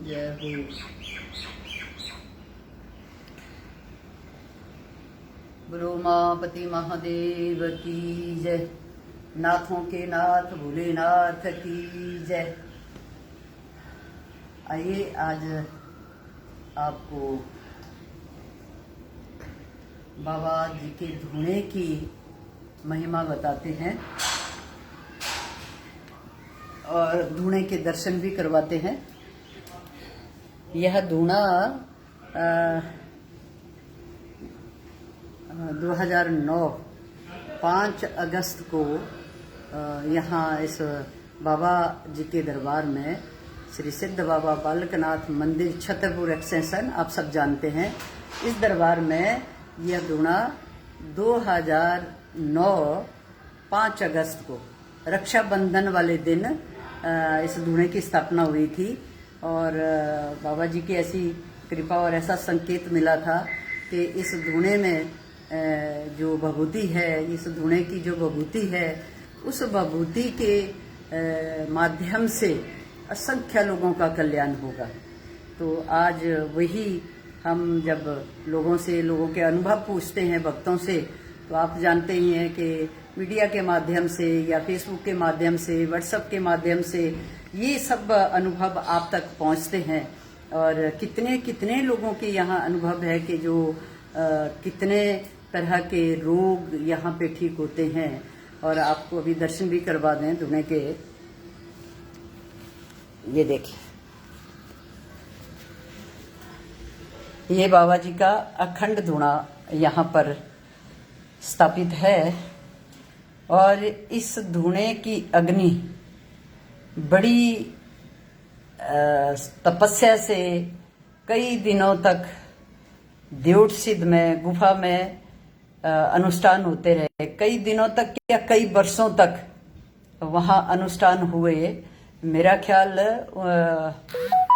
जय हो। ब्रह्मापति महादेव की जय। नाथों के नाथ भोलेनाथ की जय। आइए आज आपको बाबा जी के धूणे की महिमा बताते हैं और धूणे के दर्शन भी करवाते हैं। यह धूणा 2009 5 अगस्त को यहाँ इस बाबा जी के दरबार में श्री सिद्ध बाबा बालकनाथ मंदिर छतरपुर एक्सटेंशन आप सब जानते हैं। इस दरबार में यह धूणा 2009 5 अगस्त को रक्षाबंधन वाले दिन इस धूणे की स्थापना हुई थी और बाबा जी की ऐसी कृपा और ऐसा संकेत मिला था कि इस धूणे में जो भभूति है, इस धूणे की जो भभूति है, उस भभूति के माध्यम से असंख्य लोगों का कल्याण होगा। तो आज वही हम जब लोगों के अनुभव पूछते हैं, भक्तों से, तो आप जानते ही हैं कि मीडिया के माध्यम से या फेसबुक के माध्यम से, व्हाट्सएप के माध्यम से ये सब अनुभव आप तक पहुंचते हैं और कितने कितने लोगों के यहाँ अनुभव है कि जो कितने तरह के रोग यहाँ पे ठीक होते हैं। और आपको अभी दर्शन भी करवा दें धूणे के। ये देखिए, ये बाबा जी का अखंड धूणा यहाँ पर स्थापित है और इस धूणे की अग्नि बड़ी तपस्या से कई दिनों तक द्योट सिद्ध में गुफा में अनुष्ठान होते रहे। कई दिनों तक या कई वर्षों तक वहाँ अनुष्ठान हुए। मेरा ख्याल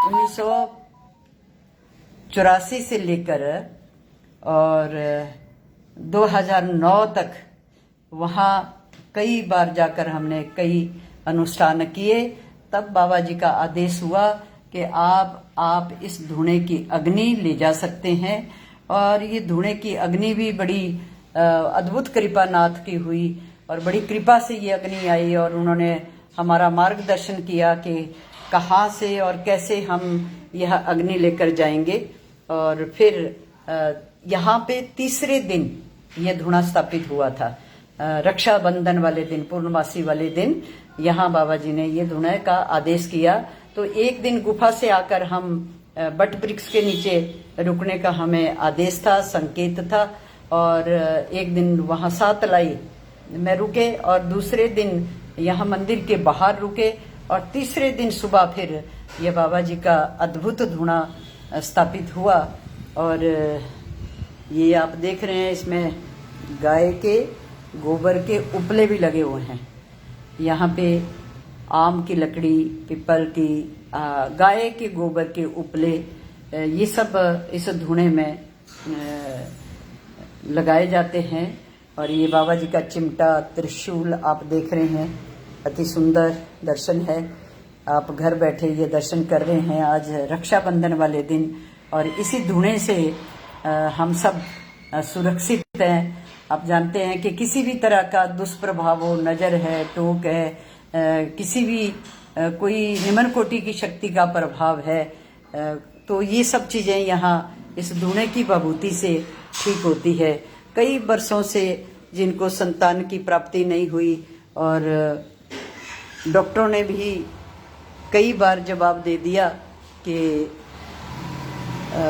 1984 से लेकर और 2009 तक वहाँ कई बार जाकर हमने कई अनुष्ठान किए। तब बाबा जी का आदेश हुआ कि आप इस धूणे की अग्नि ले जा सकते हैं। और ये धूणे की अग्नि भी बड़ी अद्भुत कृपा नाथ की हुई और बड़ी कृपा से ये अग्नि आई और उन्होंने हमारा मार्गदर्शन किया कि कहाँ से और कैसे हम यह अग्नि लेकर जाएंगे। और फिर यहाँ पे तीसरे दिन यह धूणा स्थापित हुआ था। रक्षाबंधन वाले दिन, पूर्णमासी वाले दिन यहाँ बाबा जी ने ये धूणे का आदेश किया। तो एक दिन गुफा से आकर हम बट वृक्ष के नीचे रुकने का हमें आदेश था, संकेत था। और एक दिन वहाँ सातलाई में रुके और दूसरे दिन यहाँ मंदिर के बाहर रुके और तीसरे दिन सुबह फिर ये बाबा जी का अद्भुत धूणा स्थापित हुआ। और ये आप देख रहे हैं, इसमें गाय के गोबर के उपले भी लगे हुए हैं। यहाँ पे आम की लकड़ी, पीपल की, गाय के गोबर के उपले, ये सब इस धूणे में लगाए जाते हैं। और ये बाबा जी का चिमटा, त्रिशूल आप देख रहे हैं, अति सुंदर दर्शन है। आप घर बैठे ये दर्शन कर रहे हैं आज रक्षाबंधन वाले दिन। और इसी धूणे से हम सब सुरक्षित हैं। आप जानते हैं कि किसी भी तरह का दुष्प्रभाव हो, नजर है, टोक है, किसी भी कोई निम्न कोटि की शक्ति का प्रभाव है, तो ये सब चीजें यहाँ इस धूणे की भभूति से ठीक होती है। कई वर्षों से जिनको संतान की प्राप्ति नहीं हुई और डॉक्टरों ने भी कई बार जवाब दे दिया कि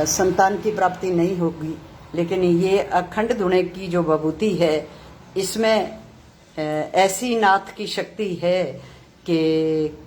संतान की प्राप्ति नहीं होगी, लेकिन ये अखंड धूणे की जो भभूति है, इसमें ऐसी नाथ की शक्ति है कि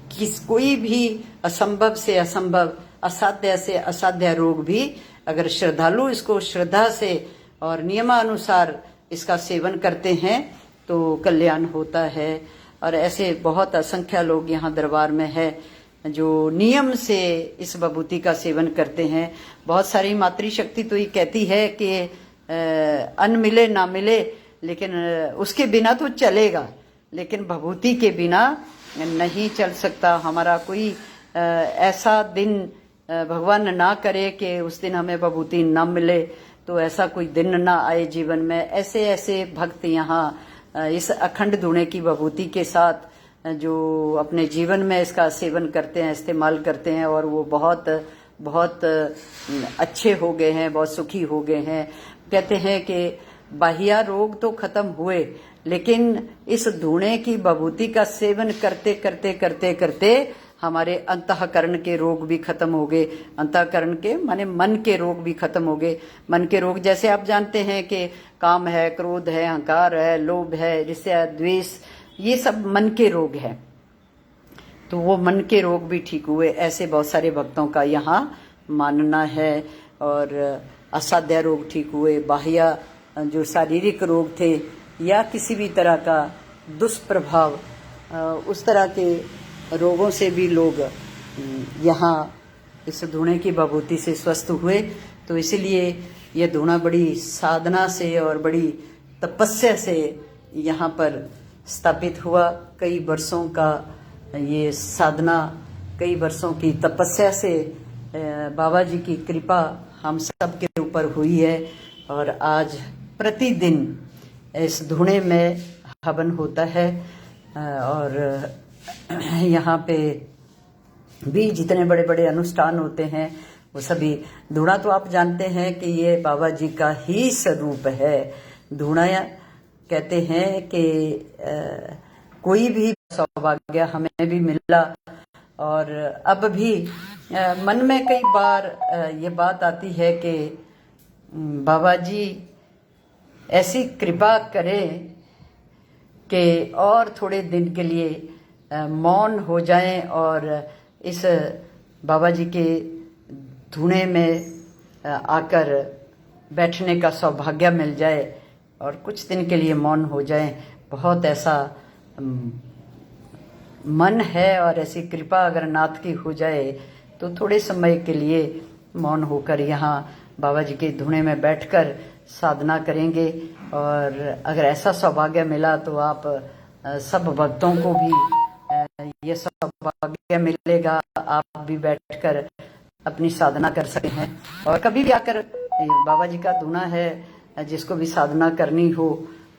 कोई भी असंभव से असंभव, असाध्य से असाध्य रोग भी अगर श्रद्धालु इसको श्रद्धा से और नियमानुसार इसका सेवन करते हैं तो कल्याण होता है। और ऐसे बहुत असंख्य लोग यहाँ दरबार में है जो नियम से इस भभूति का सेवन करते हैं। बहुत सारी मातृशक्ति तो ये कहती है कि अन्न मिले ना मिले, लेकिन उसके बिना तो चलेगा, लेकिन भभूति के बिना नहीं चल सकता। हमारा कोई ऐसा दिन भगवान ना करे कि उस दिन हमें विभूति न मिले, तो ऐसा कोई दिन ना आए जीवन में। ऐसे ऐसे भक्त यहाँ इस अखंड धुने की विभूति के साथ जो अपने जीवन में इसका सेवन करते हैं, इस्तेमाल करते हैं, और वो बहुत बहुत अच्छे हो गए हैं, बहुत सुखी हो गए हैं। कहते हैं कि बाह्य रोग तो खत्म हुए, लेकिन इस धुने की विभूति का सेवन करते करते करते करते हमारे अंतःकरण के रोग भी खत्म हो गए। अंतःकरण के माने मन के रोग भी खत्म हो गए। मन के रोग जैसे आप जानते हैं कि काम है, क्रोध है, अहंकार है, लोभ है, ईर्ष्या, द्वेष, ये सब मन के रोग है। तो वो मन के रोग भी ठीक हुए, ऐसे बहुत सारे भक्तों का यहाँ मानना है। और असाध्य रोग ठीक हुए, बाह्य जो शारीरिक रोग थे या किसी भी तरह का दुष्प्रभाव, उस तरह के रोगों से भी लोग यहाँ इस धुने की विभूति से स्वस्थ हुए। तो इसलिए ये धुना बड़ी साधना से और बड़ी तपस्या से यहाँ पर स्थापित हुआ। कई वर्षों का ये साधना, कई वर्षों की तपस्या से बाबा जी की कृपा हम सब के ऊपर हुई है। और आज प्रतिदिन इस धुने में हवन होता है। और यहाँ पे भी जितने बड़े बड़े अनुष्ठान होते हैं वो सभी, धुना तो आप जानते हैं कि ये बाबा जी का ही स्वरूप है। धुना कहते हैं कि कोई भी सौभाग्य हमें भी मिला। और अब भी मन में कई बार ये बात आती है कि बाबा जी ऐसी कृपा करें कि और थोड़े दिन के लिए मौन हो जाएं और इस बाबा जी के धुने में आकर बैठने का सौभाग्य मिल जाए और कुछ दिन के लिए मौन हो जाएं। बहुत ऐसा मन है और ऐसी कृपा अगर नाथ की हो जाए तो थोड़े समय के लिए मौन होकर यहाँ बाबा जी के धुने में बैठकर साधना करेंगे। और अगर ऐसा सौभाग्य मिला तो आप सब भक्तों को भी ये सौभाग्य मिलेगा, आप भी बैठकर अपनी साधना कर सकते हैं। और कभी भी आकर बाबा जी का धुना है, जिसको भी साधना करनी हो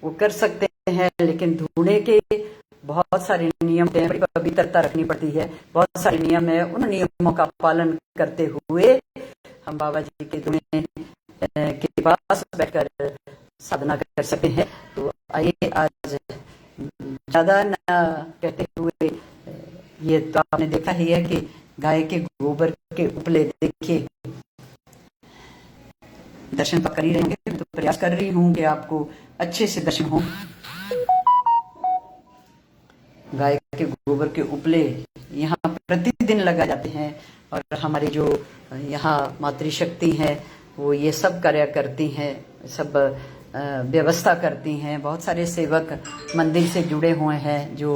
वो कर सकते हैं। लेकिन धुने के बहुत सारे नियम हैं, बड़ी पवित्रता रखनी पड़ती है, बहुत सारे नियम है। उन नियमों का पालन करते हुए हम बाबा जी के धुने के पास बैठकर साधना कर सकते हैं। तो आइए आज ज्यादा न कहते हुए, ये तो आपने देखा ही है कि गाय के गोबर के उपले, देखिए दर्शन तो कर ही रहे होंगे, तो प्रयास कर रही हूँ कि आपको अच्छे से दर्शन हो। गाय के गोबर के उपले यहाँ प्रतिदिन लगाए जाते हैं। और हमारे जो यहाँ मातृशक्ति हैं वो ये सब कार्य करती हैं, सब व्यवस्था करती हैं। बहुत सारे सेवक मंदिर से जुड़े हुए हैं जो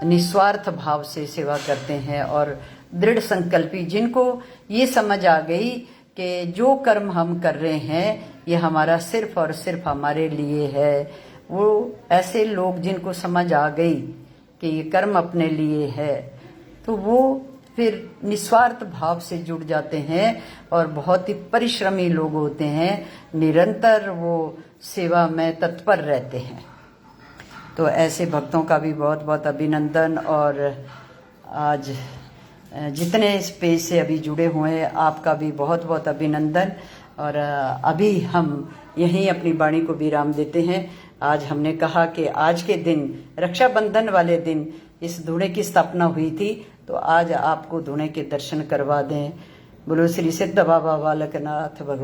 निस्वार्थ भाव से सेवा करते हैं और दृढ़ संकल्पी, जिनको ये समझ आ गई कि जो कर्म हम कर रहे हैं ये हमारा सिर्फ और सिर्फ हमारे लिए है। वो ऐसे लोग जिनको समझ आ गई कि ये कर्म अपने लिए है, तो वो फिर निस्वार्थ भाव से जुड़ जाते हैं और बहुत ही परिश्रमी लोग होते हैं, निरंतर वो सेवा में तत्पर रहते हैं। तो ऐसे भक्तों का भी बहुत बहुत अभिनंदन। और आज जितने इस पेज से अभी जुड़े हुए हैं आपका भी बहुत बहुत अभिनंदन। और अभी हम यहीं अपनी वाणी को विराम देते हैं। आज हमने कहा कि आज के दिन, रक्षाबंधन वाले दिन, इस धुने की स्थापना हुई थी, तो आज आपको धुने के दर्शन करवा दें। बोलो श्री सिद्ध बाबा बालकनाथ भगवान।